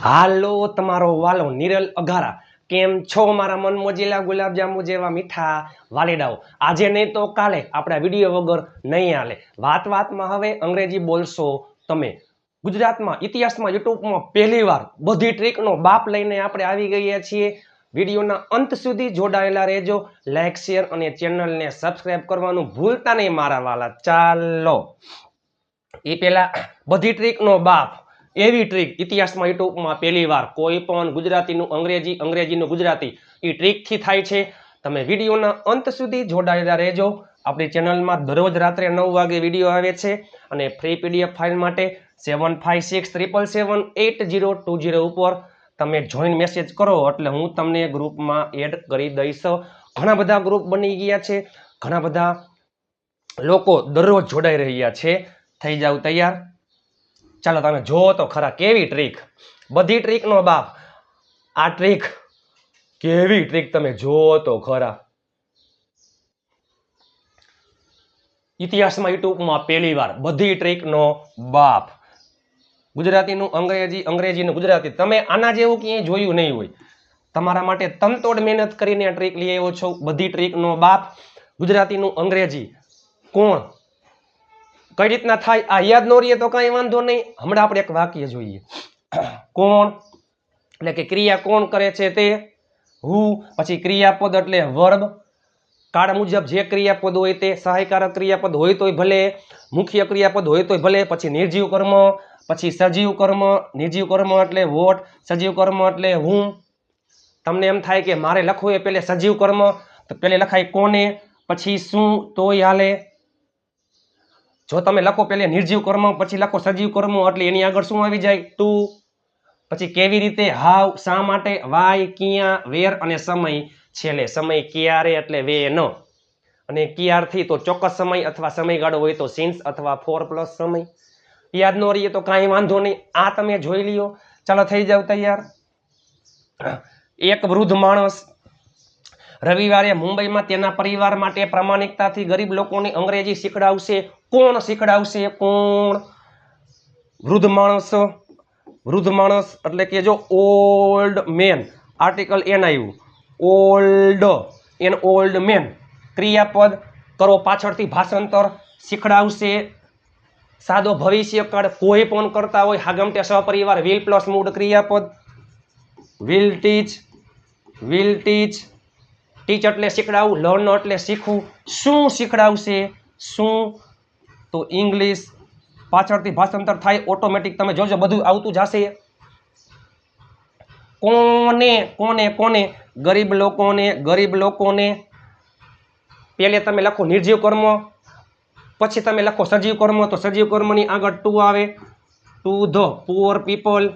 હાલો તમારો વાલો નિરલ અઘારા કેમ છો મારા મન મોજીલા ગુલાબજાંબુ જેવા મીઠા વાલીડાઓ આજે નહીં તો કાલે આપણા વિડીયો વગર નહીં હાલે વાતમાં હવે અંગ્રેજી બોલશો તમે ગુજરાતમાં ઇતિહાસમાં યુટ્યુબમાં પહેલીવાર બધી ટ્રીકનો બાપ લઈને આપણે આવી ગયા છીએ વિડીયોના અંત સુધી જોડાયેલા રહેજો લાઈક શેર અને ચેનલને સબસ્ક્રાઇબ કરવાનું ભૂલતા નહીં મારા વાલા ચાલો એ પહેલા બધી ટ્રીકનો બાપ એવી ટ્રીક ઇતિહાસમાં યુટ્યુબમાં પહેલીવાર કોઈ પણ ગુજરાતીનું અંગ્રેજી અંગ્રેજીનું ગુજરાતી એ ટ્રીકથી થાય છે તમે વિડીયોના અંત સુધી જોડાયેલા રહેજો આપણી ચેનલમાં દરરોજ રાત્રે 9 વાગે વિડીયો આવે છે અને ફ્રી પીડીએફ ફાઇલ માટે 7567778020 ઉપર તમે જોઈન મેસેજ કરો એટલે હું તમને ગ્રુપમાં એડ કરી દઈશ ઘણા બધા ગ્રુપ બની ગયા છે ઘણા બધા લોકો દરરોજ જોડાઈ રહ્યા છે થઈ જાવ તૈયાર ચાલો તમે જોવો તો ખરા કેવી ટ્રીક બધી ટ્રીકનો બાપ આ ટ્રીક કેવી ટ્રીક તમે જોવો તો ખરા ઇતિહાસમાં યુટ્યુબમાં પહેલીવાર બધી ટ્રીકનો બાપ ગુજરાતીનું અંગ્રેજી અંગ્રેજીનું ગુજરાતી તમે આના જેવું ક્યાંય જોયું નહીં હોય તમારા માટે તનતોડ મહેનત કરીને આ ટ્રીક લઈ આવ્યો છો બધી ટ્રીકનો બાપ ગુજરાતીનું અંગ્રેજી કોણ કઈ રીતના થાય આ યાદ ન રહીએ તો કાંઈ વાંધો નહીં હમણાં આપણે એક વાક્ય જોઈએ કોણ એટલે કે ક્રિયા કોણ કરે છે તે હુ પછી ક્રિયાપદ એટલે વર્બ કાળ મુજબ જે ક્રિયાપદ હોય તે સહાયકારક ક્રિયાપદ હોય તોય ભલે મુખ્ય ક્રિયાપદ હોય તોય ભલે પછી નિર્જીવ કર્મ પછી સજીવ કર્મ નિર્જીવ કર્મ એટલે વોટ સજીવ કર્મ એટલે હું તમને એમ થાય કે મારે લખવું એ પહેલે સજીવ કર્મ તો પહેલે લખાય કોને પછી શું તોય હાલે જો તમે લખો પહેલે નિર્જીવ કર્મ પછી લખો સજીવ કર્મ એટલે એની આગળ શું આવી જાય ટુ પછી કેવી રીતે હાવ શા માટે વાય ક્યાં વેર અને સમય છેલ્લે સમય ક્યારે એટલે વેન અને ક્યારથી તો ચોક્કસ સમય અથવા સમયગાળો હોય તો સિન્સ અથવા ફોર પ્લસ સમય યાદ ન રહીએ તો કાંઈ વાંધો નહીં આ તમે જોઈ લ્યો ચાલો થઈ જાવ તૈયાર એક વૃદ્ધ માણસ રવિવારે મુંબઈમાં તેના પરિવાર માટે પ્રામાણિકતાથી ગરીબ લોકોને અંગ્રેજી શીખડાવશે કોણ શીખડાવશે કોણ વૃદ્ધ માણસ એટલે કે જો ઓલ્ડ મેન આર્ટિકલ એન આવ્યું ઓલ્ડ મેન ક્રિયાપદ કરો પાછળથી ભાષાંતર શીખડાવશે સાદો ભવિષ્યકાળ કોઈ પણ કરતા હોય હાગમટે સહપરિવાર વિલ પ્લસ મૂળ ક્રિયાપદ વિલ ટીચ ટીચ એટલે શીખડાવું લર્ન એટલે શીખવું શું શીખડાવશે શું તો ઇંગ્લિશ પાછળથી ભાષાંતર થાય ઓટોમેટિક તમે જોજો બધું આવતું જશે કોને ગરીબ લોકોને પહેલે તમે લખો નિર્જીવ કર્મ પછી તમે લખો સજીવ કર્મ તો સજીવ કર્મની આગળ ટુ આવે ટુ ધ પુઅર પીપલ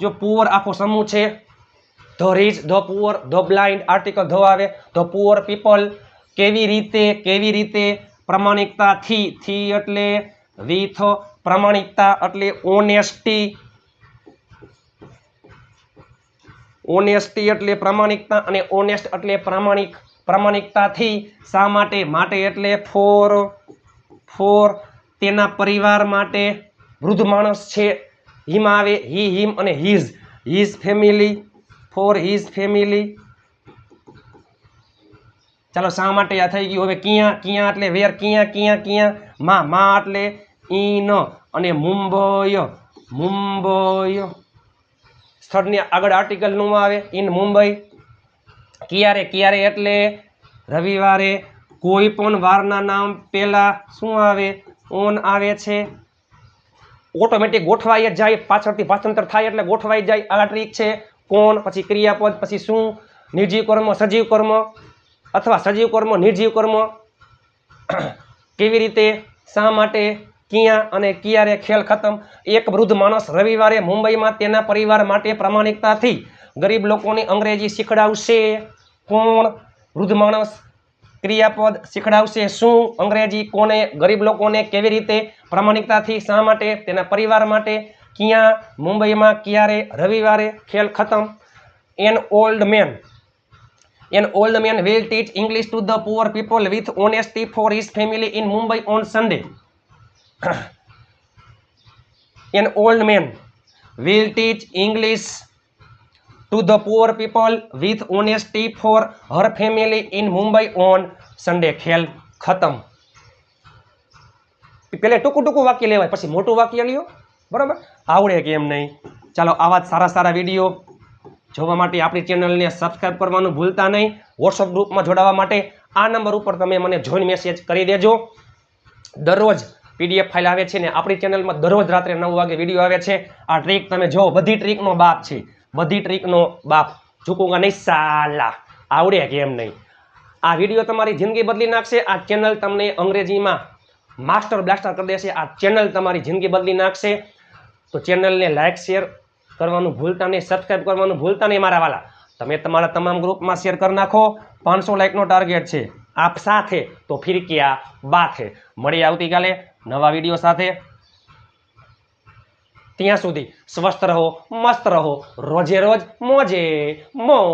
જો પુઅર આખો સમૂહ છે the reach the poor the blind article the આવે ધ પુઅર પીપલ કેવી રીતે પ્રામાણિકતાથી થી એટલે વિથ પ્રામાણિકતા એટલે ઓનેસ્ટી એટલે પ્રામાણિકતા અને ઓનેસ્ટ એટલે પ્રામાણિકતાથી શા માટે એટલે ફોર તેના પરિવાર માટે વૃદ્ધ માણસ છે હિમ આવે હિમ અને his family for his family ચાલો શા માટે આ થઈ ગયું હવે ક્યાં એટલે વેર ક્યાં માં એટલે ઇન અને મુંબઈ સ્થળની આગળ આર્ટિકલ નું આવે ઇન મુંબઈ ક્યારે એટલે રવિવારે કોઈ પણ વારના નામ પહેલા શું આવે ઓન આવે છે ઓટોમેટિક ગોઠવાઈ જ જાય પાછળથી ભાષાંતર થાય એટલે ગોઠવાઈ જાય આ ટ્રીક છે કોણ પછી ક્રિયાપદ પછી શું નિર્જીવ કર્મ સજીવ કર્મ અથવા સજીવ કર્મ નિર્જીવ કર્મ કેવી રીતે શા માટે ક્યાં અને ક્યારે ખેલ ખતમ એક વૃદ્ધ માણસ રવિવારે મુંબઈમાં તેના પરિવાર માટે પ્રામાણિકતાથી ગરીબ લોકોને અંગ્રેજી શીખડાવશે કોણ વૃદ્ધ માણસ ક્રિયાપદ શીખડાવશે શું અંગ્રેજી કોને ગરીબ લોકોને કેવી રીતે પ્રામાણિકતાથી શા માટે તેના પરિવાર માટે ક્યાં મુંબઈમાં ક્યારે રવિવારે ખેલ ખતમ an old man will teach English to the poor people with honesty for his family in Mumbai on Sunday. An old man will teach English to the poor people with honesty for her family in Mumbai on Sunday. ખેલ ખતમ. પેલે ટૂંકું વાક્ય લેવાય, પછી મોટું વાક્ય લ્યો, બરાબર? આવડે કે એમ નહીં. ચાલો, આવા સારા વિડીયો જોવા માટે આપણી ચેનલને સબસ્ક્રાઇબ કરવાનું ભૂલતા નહીં. વોટ્સઅપ ગ્રુપમાં જોડાવા માટે આ નંબર ઉપર તમે મને જોઈન મેસેજ કરી દેજો. દરરોજ PDF ફાઇલ આવે છે ને આપણી ચેનલમાં દરરોજ રાત્રે 9 વાગે વિડીયો આવે છે. આ ટ્રીક તમે જો, બધી ટ્રીકનો બાપ છે, બધી ટ્રીકનો બાપ. ઝૂકુંગા નહીં સાલા. આવડે કે એમ નહીં. આ વિડીયો તમારી જિંદગી બદલી નાખશે. આ ચેનલ તમને અંગ્રેજીમાં માસ્ટર બ્લાસ્ટર કરી દેશે. આ ચેનલ તમારી જિંદગી બદલી નાખશે. તો ચેનલને લાઇક શેર કરવાનું ભૂલતા નહીં, સબસ્ક્રાઇબ કરવાનું ભૂલતા નહીં મારા વાલા. તમે તમારા તમામ ગ્રુપમાં શેર કરી નાખો. 500 લાઇકનો ટાર્ગેટ છે. આપ સાથે તો ફિર ક્યા બાત હે. મળીએ આવતીકાલે નવા વિડીયો સાથે. ત્યાં સુધી સ્વસ્થ રહો, મસ્ત રહો, રોજે રોજ મોજે મોજ.